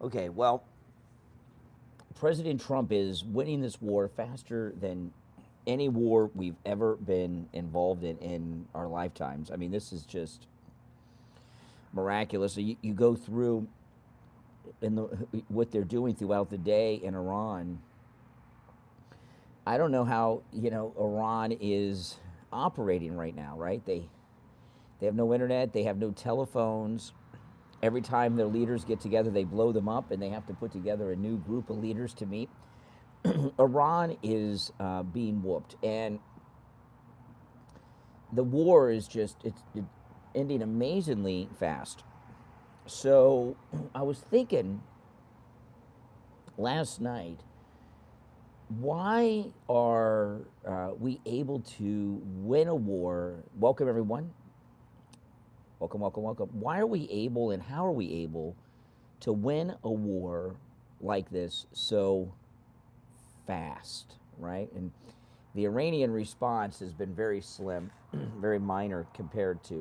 Okay, well, President Trump is winning this war faster than any war we've ever been involved in our lifetimes. I mean, this is just miraculous. So you go through in the, what they're doing throughout the day in Iran. I don't know how, Iran is operating right now, right? They have no internet, they have no telephones. Every time their leaders get together, they blow them up, and they have to put together a new group of leaders to meet. Iran is being whooped, and the war is just it's ending amazingly fast. So I was thinking last night, why are we able to win a war? Welcome, everyone. Welcome, welcome, welcome. Why are we able and how are we able to win a war like this so fast, right? And the Iranian response has been very slim, very minor compared to,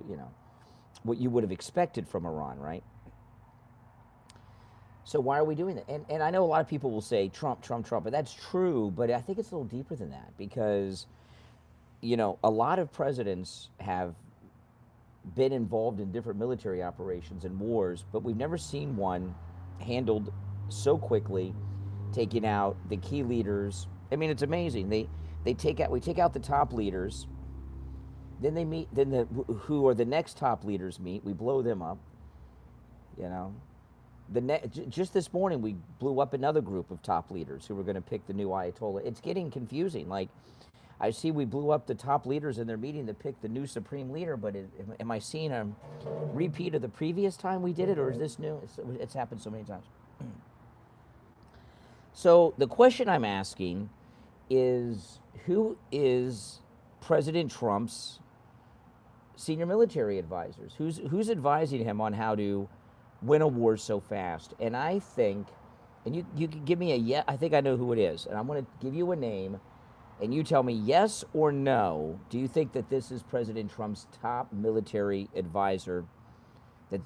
what you would have expected from Iran, right? So why are we doing that? And I know a lot of people will say Trump, Trump, Trump, but that's true, but I think it's a little deeper than that because, a lot of presidents have been involved in different military operations and wars, but we've never seen one handled so quickly, taking out the key leaders. I mean, it's amazing. We take out the top leaders, then they meet, then who are the next top leaders meet, we blow them up, just this morning we blew up another group of top leaders who were going to pick the new Ayatollah. It's getting confusing. Like, I see we blew up the top leaders in their meeting to pick the new supreme leader, but am I seeing a repeat of the previous time we did it, or is this new? It's happened so many times. So the question I'm asking is, who is President Trump's senior military advisors? Who's advising him on how to win a war so fast? And I think, and you can give me a yes, I think I know who it is, and I'm going to give you a name, and you tell me yes or no. Do you think that this is President Trump's top military advisor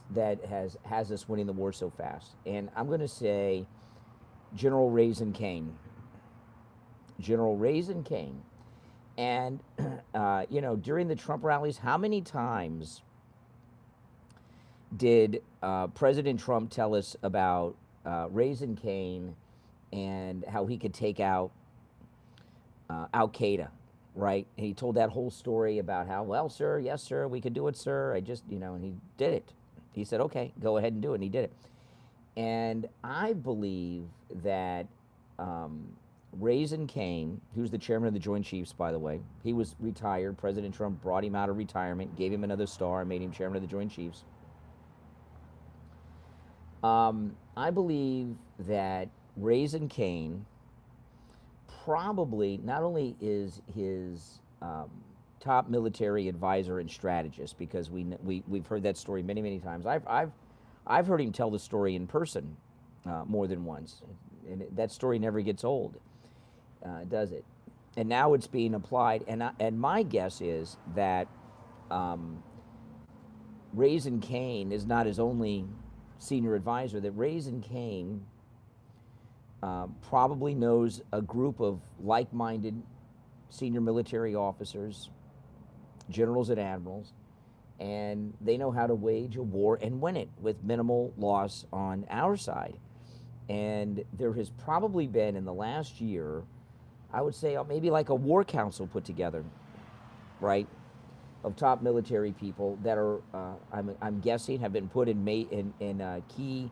that has us winning the war so fast? And I'm going to say General Kaine. General Kaine. And during the Trump rallies, how many times did President Trump tell us about Kaine and how he could take out Al Qaeda, right? And he told that whole story about how, well, sir, yes, sir, we could do it, sir. I just, and he did it. He said, okay, go ahead and do it, and he did it. And I believe that Kaine, who's the chairman of the Joint Chiefs, by the way, he was retired. President Trump brought him out of retirement, gave him another star, and made him chairman of the Joint Chiefs. I believe that Kaine probably not only is his top military advisor and strategist, because we've heard that story many, many times. I've heard him tell the story in person more than once, and that story never gets old, does it? And now it's being applied, and my guess is that Kaine is not his only senior advisor. That Kaine probably knows a group of like-minded senior military officers, generals and admirals, and they know how to wage a war and win it with minimal loss on our side. And there has probably been, in the last year, I would say maybe like a war council put together, right, of top military people that are, I'm guessing, have been put in key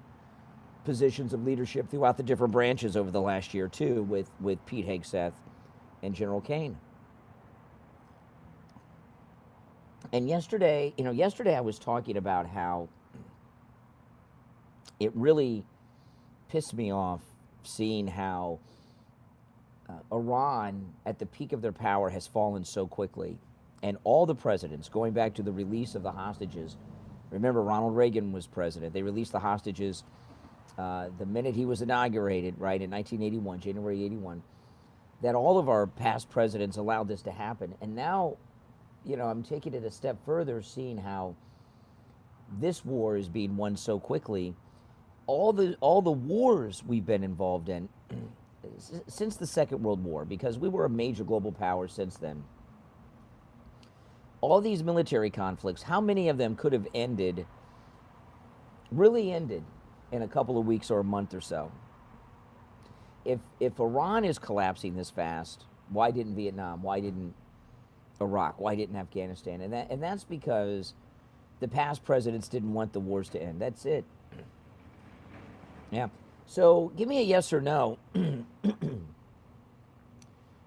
positions of leadership throughout the different branches over the last year too, with Pete Hegseth and General Kaine. And yesterday I was talking about how it really pissed me off seeing how Iran, at the peak of their power, has fallen so quickly. And all the presidents, going back to the release of the hostages, remember Ronald Reagan was president. They released the hostages the minute he was inaugurated, right, in 1981, January 81, that all of our past presidents allowed this to happen. And now, I'm taking it a step further, seeing how this war is being won so quickly. all the wars we've been involved in since the Second World War, because we were a major global power since then. All these military conflicts, how many of them could have ended, really ended, in a couple of weeks or a month or so? If Iran is collapsing this fast, why didn't Vietnam? Why didn't Iraq? Why didn't Afghanistan? And that's because the past presidents didn't want the wars to end. That's it. Yeah. So give me a yes or no.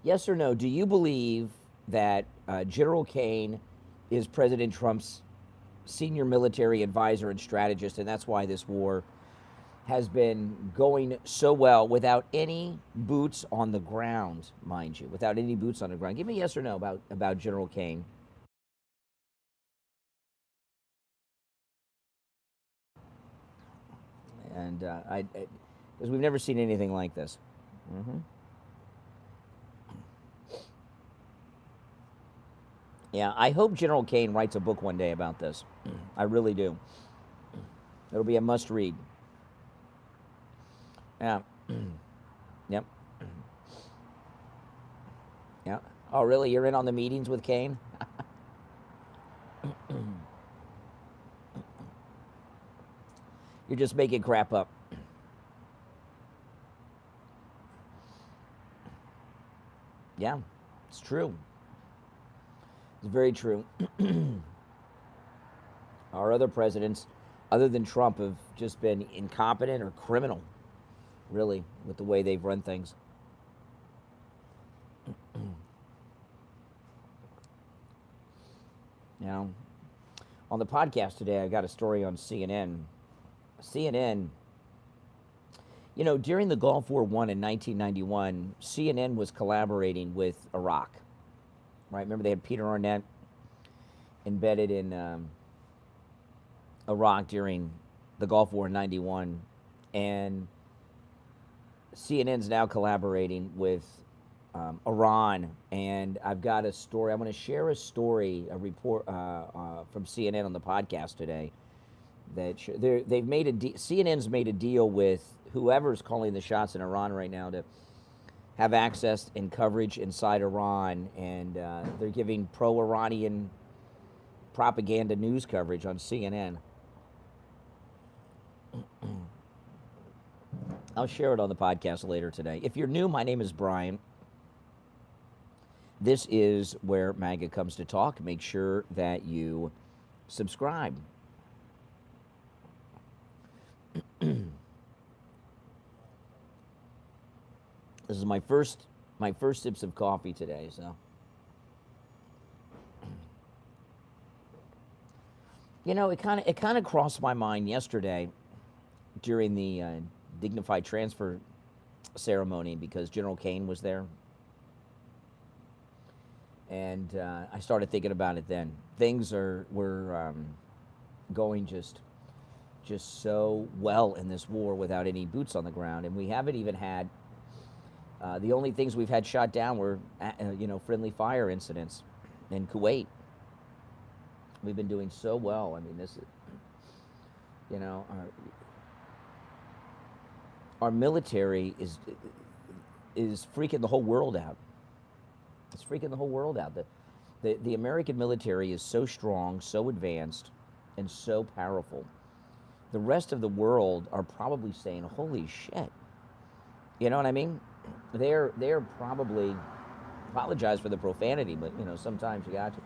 Yes or no, do you believe that General Kaine is President Trump's senior military advisor and strategist, and that's why this war has been going so well without any boots on the ground, mind you, without any boots on the ground? Give me a yes or no about General Kaine. And because we've never seen anything like this. Mm-hmm. Yeah, I hope General Kaine writes a book one day about this. I really do. It'll be a must read. Yeah. Yep. Yeah. Oh, really? You're in on the meetings with Kaine? You're just making crap up. Yeah, it's true. It's very true. Our other presidents, other than Trump, have just been incompetent or criminal, really, with the way they've run things. You know, on the podcast today, I got a story on CNN. CNN, you know, during the Gulf War I in 1991, CNN was collaborating with Iraq, right? Remember they had Peter Arnett embedded in Iraq during the Gulf War in 91, and CNN's now collaborating with Iran, and I've got a story. I'm going to share a story, a report from CNN on the podcast today. That they've made CNN's made a deal with whoever's calling the shots in Iran right now to have access and coverage inside Iran, and they're giving pro-Iranian propaganda news coverage on CNN. I'll share it on the podcast later today. If you're new, my name is Brian. This is where MAGA comes to talk. Make sure that you subscribe. This is my first sips of coffee today, so. You know, it kind of crossed my mind yesterday during the dignified transfer ceremony, because General Kaine was there, and I started thinking about it then. Things were going just so well in this war without any boots on the ground, and we haven't even had the only things we've had shot down were friendly fire incidents in Kuwait. We've been doing so well. I mean, this is, you know, our military is freaking the whole world out. It's freaking the whole world out. The American military is so strong, so advanced, and so powerful. The rest of the world are probably saying, "Holy shit!" You know what I mean? They're probably, apologize for the profanity, but you know, sometimes you got to,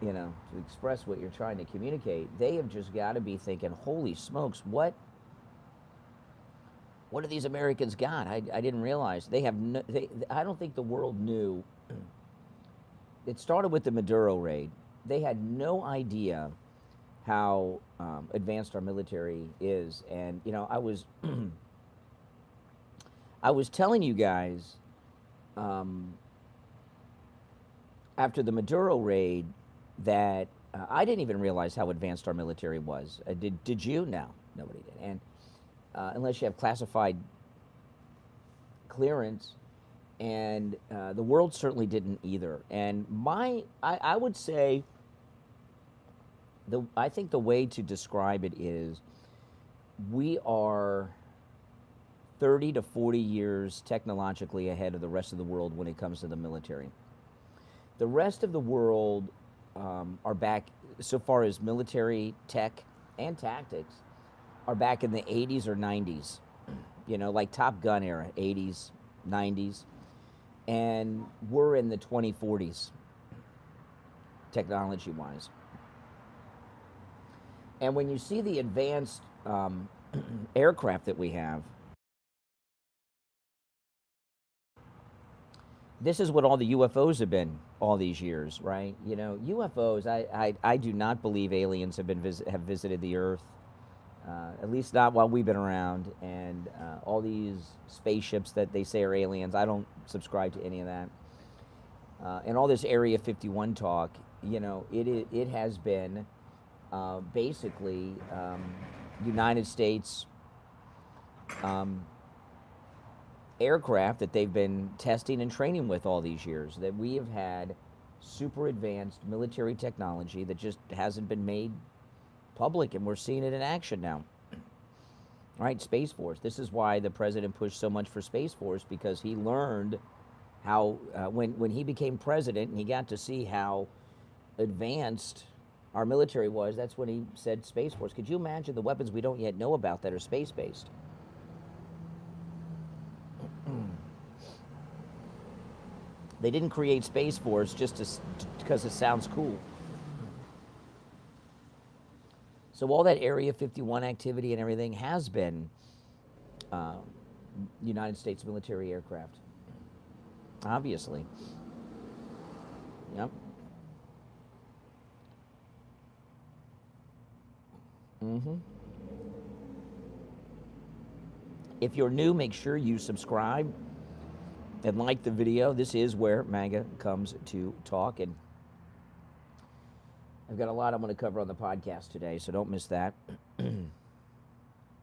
you know, to express what you're trying to communicate. They have just got to be thinking, "Holy smokes, what do these Americans got? I didn't realize they have. I don't think the world knew." It started with the Maduro raid. They had no idea how advanced our military is, and you know, I was telling you guys after the Maduro raid that I didn't even realize how advanced our military was. Did you? No, nobody did. And unless you have classified clearance, and the world certainly didn't either. And I would say, I think the way to describe it is we are 30 to 40 years technologically ahead of the rest of the world when it comes to the military. The rest of the world are back, so far as military tech and tactics, are back in the 80s or 90s, like Top Gun era, 80s, 90s, and we're in the 2040s, technology-wise. And when you see the advanced aircraft that we have, this is what all the UFOs have been all these years, right? UFOs, I do not believe aliens have visited the Earth, at least not while we've been around. And all these spaceships that they say are aliens, I don't subscribe to any of that. And all this Area 51 talk, it has been basically United States aircraft that they've been testing and training with all these years, that we have had super advanced military technology that just hasn't been made public, and we're seeing it in action now. Right, Space Force. This is why the president pushed so much for Space Force, because he learned how, when he became president and he got to see how advanced our military was, that's when he said Space Force. Could you imagine the weapons we don't yet know about that are space-based? They didn't create Space Force just because it sounds cool. So all that Area 51 activity and everything has been United States military aircraft, obviously. Yep. If you're new, make sure you subscribe and like the video. This is where MAGA comes to talk, and I've got a lot I'm going to cover on the podcast today, so don't miss that.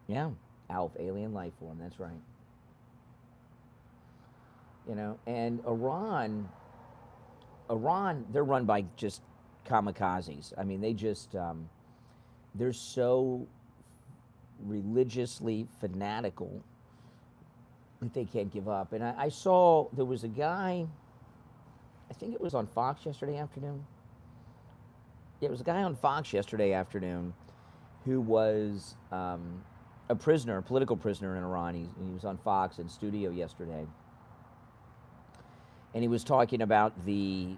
Yeah, ALF, alien life form, that's right. And Iran, they're run by just kamikazes. I mean, they just, they're so religiously fanatical that they can't give up. And I saw there was a guy, I think it was on Fox yesterday afternoon. There was a guy on Fox yesterday afternoon who was a prisoner, a political prisoner in Iran. He was on Fox in studio yesterday. And he was talking about the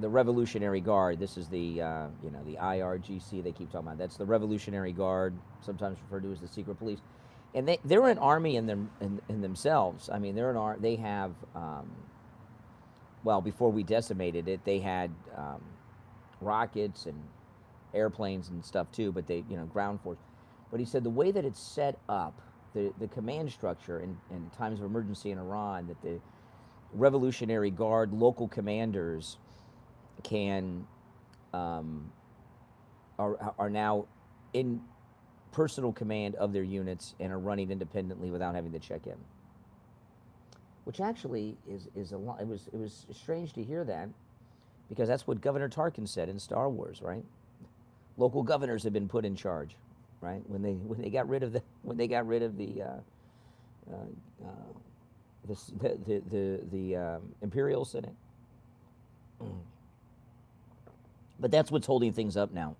Revolutionary Guard. This is the the IRGC they keep talking about. That's the Revolutionary Guard, sometimes referred to as the secret police. And they're an army in themselves. I mean, they have well, before we decimated it, they had rockets and airplanes and stuff too, but they, ground force. But he said the way that it's set up, the command structure in times of emergency in Iran, that the Revolutionary Guard local commanders can are now in personal command of their units and are running independently without having to check in. Which actually is a lot. It was strange to hear that, because that's what Governor Tarkin said in Star Wars, right? Local governors have been put in charge, right? When they got rid of the Imperial Senate. But that's what's holding things up now.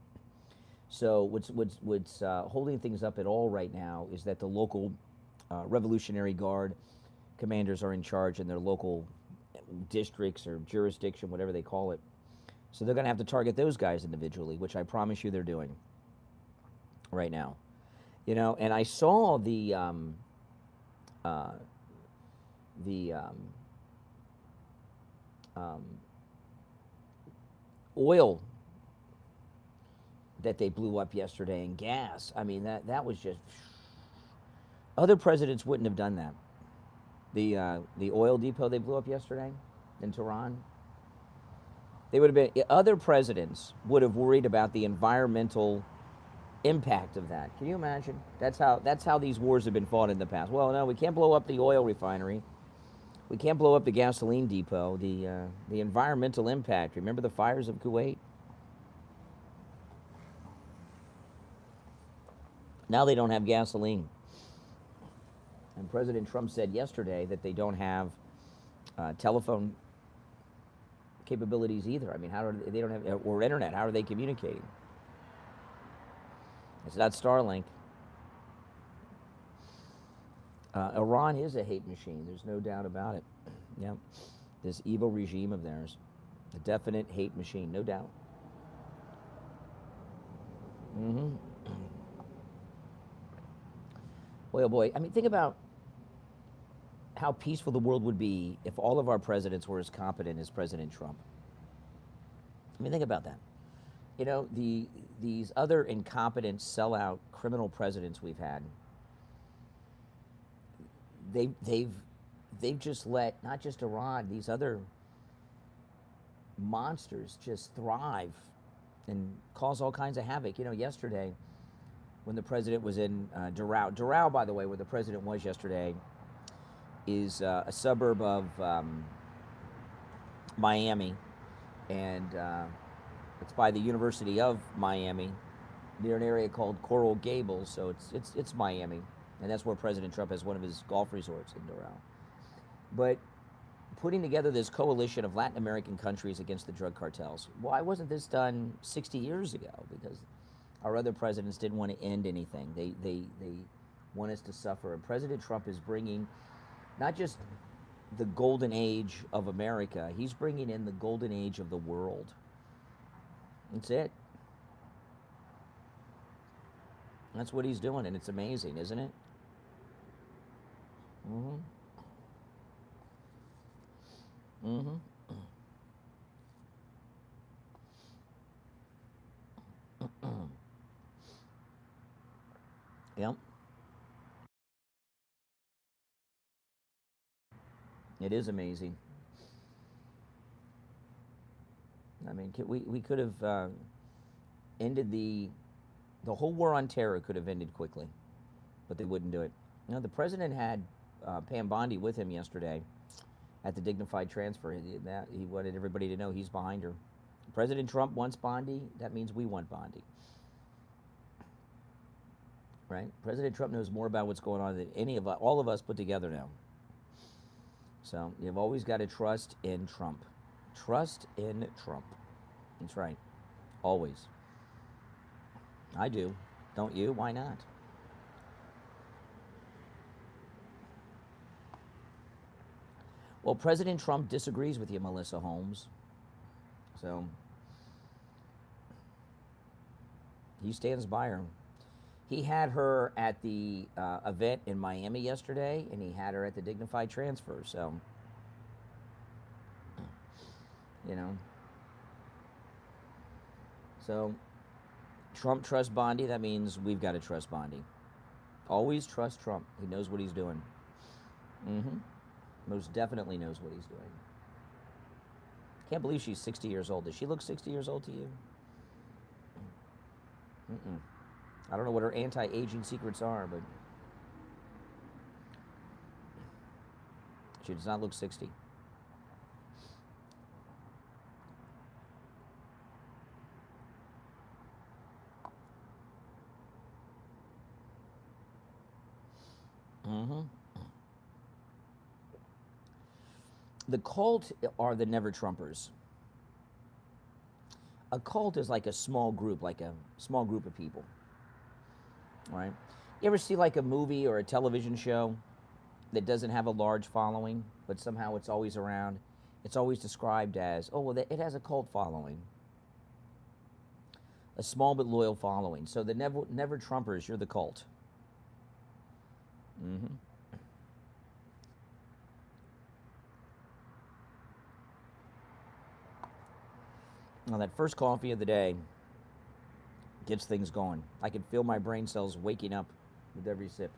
So what's holding things up at all right now is that the local Revolutionary Guard commanders are in charge in their local districts or jurisdiction, whatever they call it. So they're going to have to target those guys individually, which I promise you they're doing right now. And I saw the oil that they blew up yesterday, and gas. I mean, that was just, other presidents wouldn't have done that. The oil depot they blew up yesterday in Tehran, they would have been, other presidents would have worried about the environmental impact of that. Can you imagine? That's how these wars have been fought in the past. Well, no, we can't blow up the oil refinery. We can't blow up the gasoline depot. The environmental impact. Remember the fires of Kuwait? Now they don't have gasoline. And President Trump said yesterday that they don't have telephone capabilities either. I mean, how are they don't have, or internet, how are they communicating? It's not Starlink. Iran is a hate machine. There's no doubt about it. Yeah, this evil regime of theirs, a definite hate machine, no doubt. Boy, oh boy. I mean, think about how peaceful the world would be if all of our presidents were as competent as President Trump. I mean, think about that. You know, these other incompetent, sellout, criminal presidents we've had, they've just let not just Iran, these other monsters just thrive and cause all kinds of havoc. You know, yesterday when the president was in Doral, by the way, where the president was yesterday, is a suburb of Miami, and it's by the University of Miami, near an area called Coral Gables. So it's Miami, and that's where President Trump has one of his golf resorts in Doral. But putting together this coalition of Latin American countries against the drug cartels. Why wasn't this done 60 years ago? Because our other presidents didn't want to end anything. They want us to suffer. And President Trump is bringing not just the golden age of America, he's bringing in the golden age of the world. That's it. That's what he's doing, and it's amazing, isn't it? Yep. It is amazing. I mean, we could have ended the whole war on terror could have ended quickly, but they wouldn't do it. You know, the president had Pam Bondi with him yesterday at the dignified transfer. He wanted everybody to know he's behind her. President Trump wants Bondi. That means we want Bondi. Right? President Trump knows more about what's going on than any of us, all of us put together now. So you've always got to trust in Trump. Trust in Trump. That's right. Always. I do. Don't you? Why not? Well, President Trump disagrees with you, Melissa Holmes. So he stands by her. He had her at the event in Miami yesterday, and he had her at the dignified transfer. So, you know. So, Trump trusts Bondi. That means we've got to trust Bondi. Always trust Trump. He knows what he's doing. Most definitely knows what he's doing. Can't believe she's 60 years old. Does she look 60 years old to you? I don't know what her anti-aging secrets are, but she does not look 60. The cult are the never-Trumpers. A cult is like a small group of people. Right? You ever see like a movie or a television show that doesn't have a large following, but somehow it's always around? It's always described as, oh, well, it has a cult following. A small but loyal following. So the never Trumpers, you're the cult. Now that first coffee of the day gets things going. I can feel my brain cells waking up with every sip.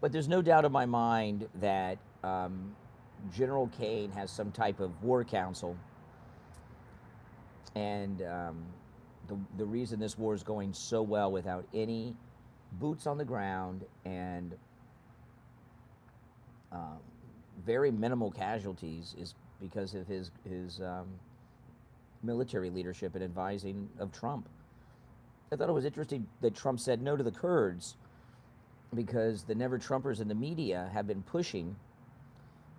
But there's no doubt in my mind that General Kaine has some type of war council, and the reason this war is going so well without any boots on the ground and very minimal casualties is because of his military leadership and advising of Trump. I thought it was interesting that Trump said no to the Kurds because the never-Trumpers in the media have been pushing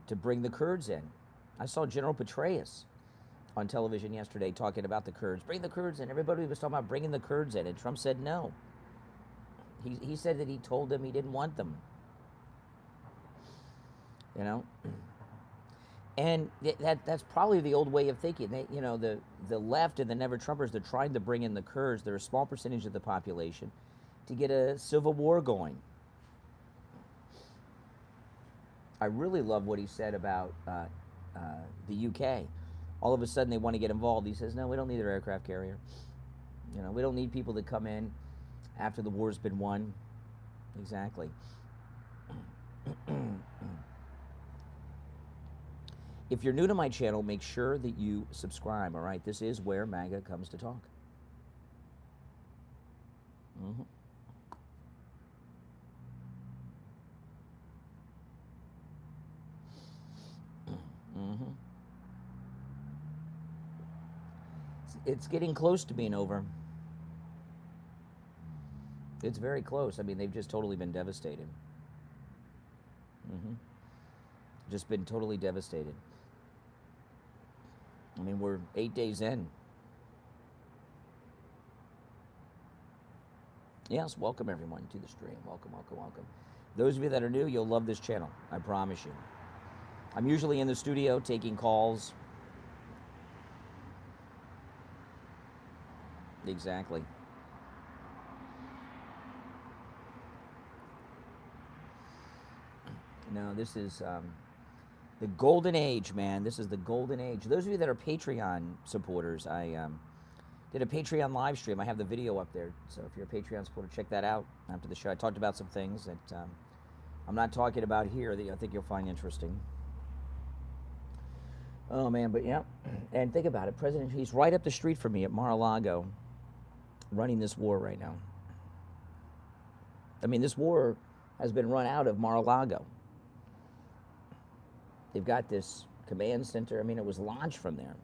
to bring the Kurds in. I saw General Petraeus on television yesterday talking about the Kurds. Bring the Kurds in. Everybody was talking about bringing the Kurds in, and Trump said no. He said that he told them he didn't want them. You know? And that's probably the old way of thinking. They, you know, the left and the never-Trumpers, they're trying to bring in the Kurds. They're a small percentage of the population to get a civil war going. I really love what he said about the UK. All of a sudden they want to get involved. He says, no, we don't need their aircraft carrier. You know, we don't need people to come in after the war's been won. Exactly. If you're new to my channel, make sure that you subscribe, all right? This is where MAGA comes to talk. Mm-hmm. Mm-hmm. It's getting close to being over. It's very close. I mean, they've just totally been devastated. Mm-hmm. Just been totally devastated. I mean, we're 8 days in. Yes, welcome everyone to the stream. Welcome, welcome, welcome. Those of you that are new, you'll love this channel. I promise you. I'm usually in the studio taking calls. Exactly. No, this is the golden age, man. This is the golden age. Those of you that are Patreon supporters, I did a Patreon live stream. I have the video up there. So if you're a Patreon supporter, check that out after the show. I talked about some things that I'm not talking about here that I think you'll find interesting. Oh, man, but yeah. And think about it. He's right up the street from me at Mar-a-Lago running this war right now. I mean, this war has been run out of Mar-a-Lago. They've got this command center. I mean, it was launched from there.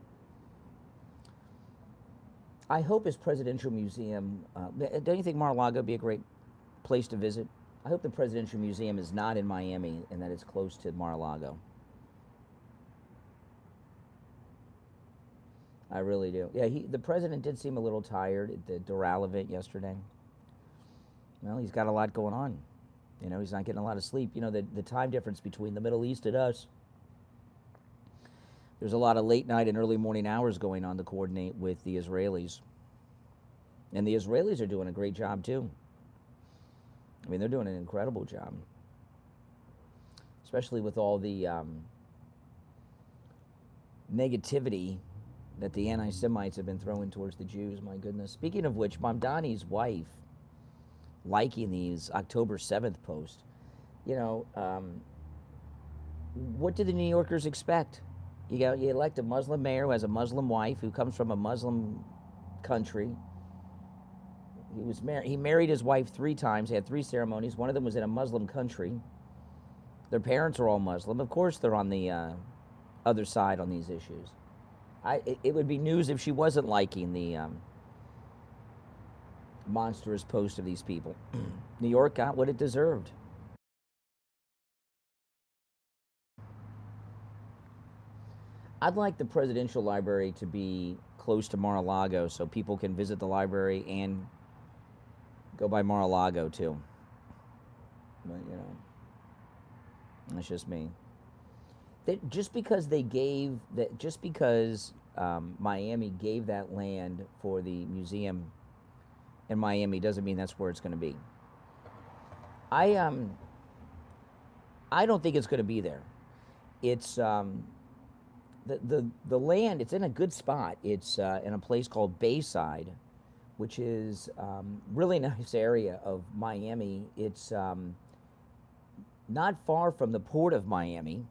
I hope his presidential museum, don't you think Mar-a-Lago would be a great place to visit? I hope the presidential museum is not in Miami and that it's close to Mar-a-Lago. I really do. Yeah, the president did seem a little tired at the Doral event yesterday. Well, he's got a lot going on. You know, he's not getting a lot of sleep. You know, the time difference between the Middle East and us. There's a lot of late night and early morning hours going on to coordinate with the Israelis. And the Israelis are doing a great job, too. I mean, they're doing an incredible job. Especially with all the negativity that the anti-Semites have been throwing towards the Jews. My goodness. Speaking of which, Mamdani's wife liking these October 7th posts. You know, what do the New Yorkers expect? You elect a Muslim mayor who has a Muslim wife who comes from a Muslim country. He married his wife 3 times. He had 3 ceremonies. One of them was in a Muslim country. Their parents are all Muslim. Of course, they're on the other side on these issues. It would be news if she wasn't liking the monstrous post of these people. New York got what it deserved. I'd like the presidential library to be close to Mar-a-Lago so people can visit the library and go by Mar-a-Lago too. But, you know, that's just me. Just because Miami gave that land for the museum in Miami doesn't mean that's where it's going to be. I don't think it's going to be there. It's the land, it's in a good spot. It's in a place called Bayside, which is really nice area of Miami. It's not far from the port of Miami.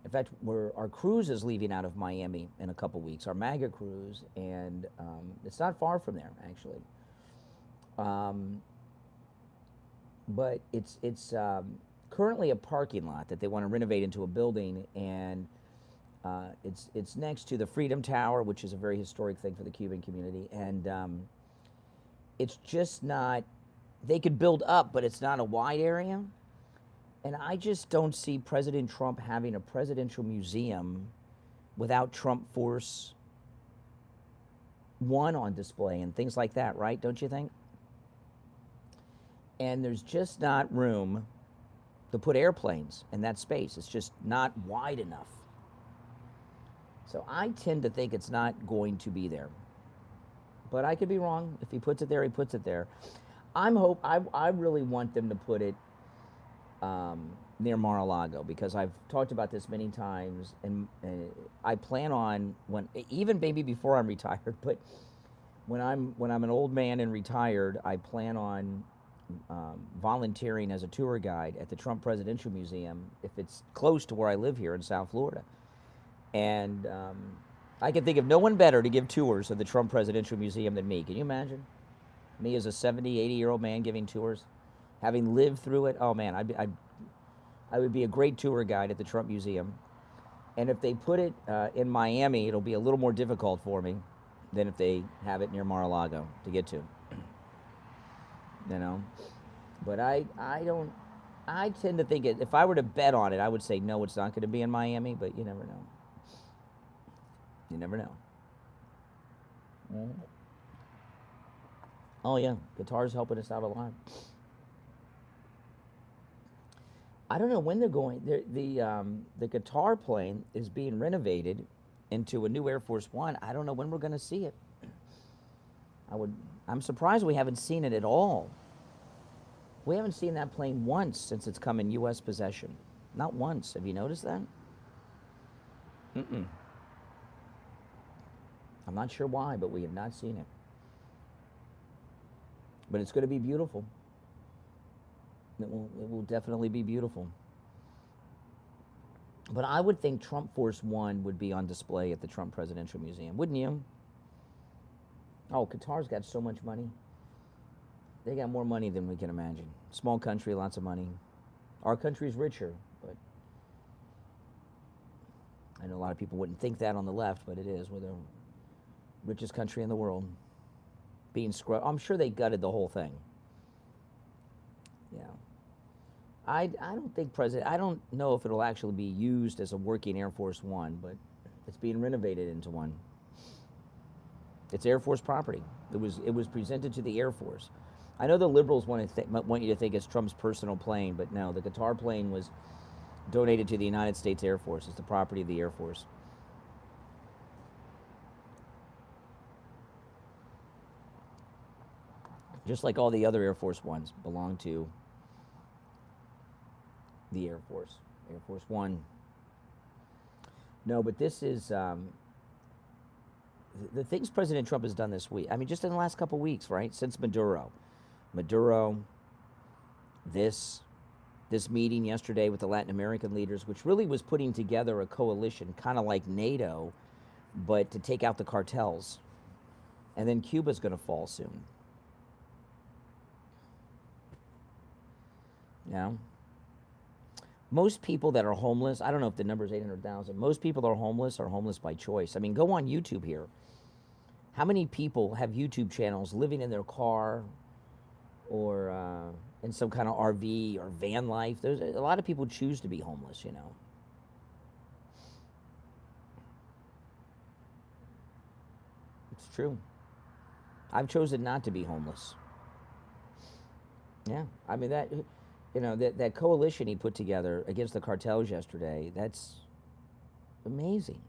In fact, our cruise is leaving out of Miami in a couple weeks, our MAGA cruise, and it's not far from there, actually. But it's currently a parking lot that they want to renovate into a building, and it's next to the Freedom Tower, which is a very historic thing for the Cuban community, and it's just not, they could build up, but it's not a wide area. And I just don't see President Trump having a presidential museum without Trump Force One on display and things like that, right? Don't you think? And there's just not room to put airplanes in that space. It's just not wide enough. So I tend to think it's not going to be there. But I could be wrong. If he puts it there, he puts it there. I really want them to put it near Mar-a-Lago, because I've talked about this many times, and I plan on, even maybe before I'm retired, but when I'm an old man and retired, I plan on volunteering as a tour guide at the Trump Presidential Museum if it's close to where I live here in South Florida. And I can think of no one better to give tours of the Trump Presidential Museum than me. Can you imagine? Me as a 70, 80-year-old man giving tours, having lived through it. Oh man, I would be a great tour guide at the Trump Museum. And if they put it in Miami, it'll be a little more difficult for me than if they have it near Mar-a-Lago to get to. You know, but I tend to think if I were to bet on it, I would say no, it's not going to be in Miami, but you never know. You never know. Oh yeah, guitar's helping us out a lot. I don't know when they're going. The guitar plane is being renovated into a new Air Force One. I don't know when we're going to see it. I'm surprised we haven't seen it at all. We haven't seen that plane once since it's come in U.S. possession. Not once. Have you noticed that? I'm not sure why, but we have not seen it. But it's going to be beautiful. It will definitely be beautiful. But I would think Trump Force One would be on display at the Trump Presidential Museum, wouldn't you? Oh, Qatar's got so much money. They got more money than we can imagine. Small country, lots of money. Our country's richer, but I know a lot of people wouldn't think that on the left, but it is. We're the richest country in the world. Being scrubbed. I'm sure they gutted the whole thing. Yeah. I don't think I don't know if it'll actually be used as a working Air Force One, but it's being renovated into one. It's Air Force property. It was presented to the Air Force. I know the liberals want you to think it's Trump's personal plane, but no, the guitar plane was donated to the United States Air Force. It's the property of the Air Force. Just like all the other Air Force Ones belong to the Air Force. Air Force One. No, but this is the things President Trump has done this week. I mean, just in the last couple weeks, right? Since Maduro, this meeting yesterday with the Latin American leaders, which really was putting together a coalition, kind of like NATO, but to take out the cartels. And then Cuba's going to fall soon. Yeah. Most people that are homeless, I don't know if the number is 800,000, most people that are homeless by choice. I mean, go on YouTube here. How many people have YouTube channels living in their car or in some kind of RV or van life? There's a lot of people choose to be homeless, you know. It's true. I've chosen not to be homeless. Yeah, I mean that, you know, that coalition he put together against the cartels yesterday, that's amazing.